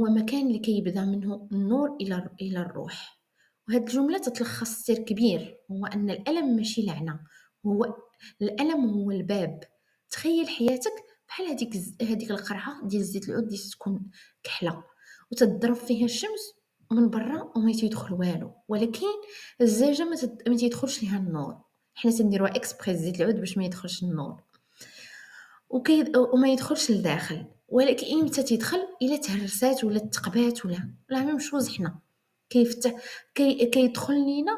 هو مكان اللي كيبدا منه النور إلى الروح. وهاد الجملة تتلخص سر كبير، هو أن الألم ماشي لعنة، هو الألم هو الباب. تخيل حياتك بحال هاديك القرعة ديال زيت العود اللي تكون كحلة وتضرب فيها الشمس من برا وما تيدخل والو، ولكن الزاجة ما تيدخلش ليها النور. حنا تنديروها اكسبريس زيت العود باش ما يدخلش النور وما يدخلش لداخل، ولكن إمتى تيدخل؟ إلا تهرسات ولا تقبات ولا لا ميم شوز. حنا كيفتح كيدخل لينا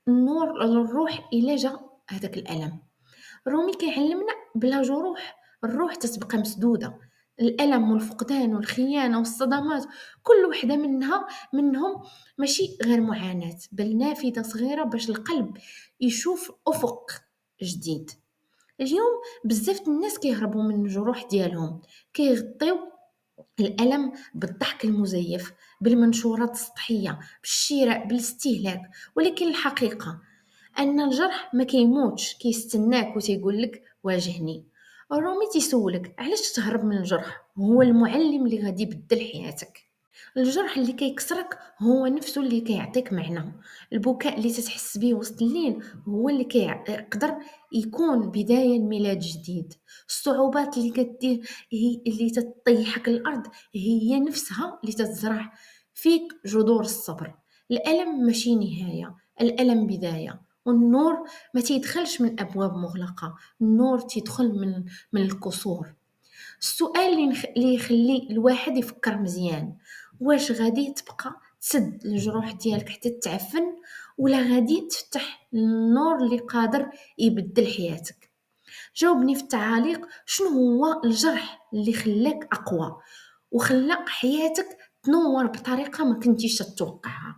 النور للروح إلا جا هداك الألم. رومي كيعلمنا بلا جروح الروح تتبقى مسدودة. الألم والفقدان والخيانة والصدمات كل وحدة منهم ماشي غير معاناة، بل نافذة صغيرة باش القلب يشوف أفق جديد. اليوم بزاف الناس كيهربوا من الجروح ديالهم، كيغطيو الألم بالضحك المزيف، بالمنشورات السطحية، بالشراء، بالاستهلاك. ولكن الحقيقة أن الجرح ما كيموتش، كيستناك وتيقول لك واجهني. رومي تيسولك علاش تهرب من الجرح، هو المعلم اللي غادي يبدل حياتك. الجرح اللي كيكسرك هو نفسه اللي كيعطيك معنى. البكاء اللي تتحس به وسط الليل هو اللي كيقدر يكون بداية لميلاد جديد. الصعوبات اللي هي اللي تطيحك الأرض هي نفسها اللي تتزرع فيك جذور الصبر. الألم ماشي نهاية، الألم بداية. والنور ما تيدخلش من أبواب مغلقة، النور تيدخل من الكسور. السؤال اللي يخلي الواحد يفكر مزيان، واش غادي تبقى تسد الجروح ديالك حتى تعفن، ولا غادي تفتح النور اللي قادر يبدل حياتك؟ جاوبني في التعاليق، شنو هو الجرح اللي خلاك أقوى وخلى حياتك تنور بطريقة ما كنتيش تتوقعها؟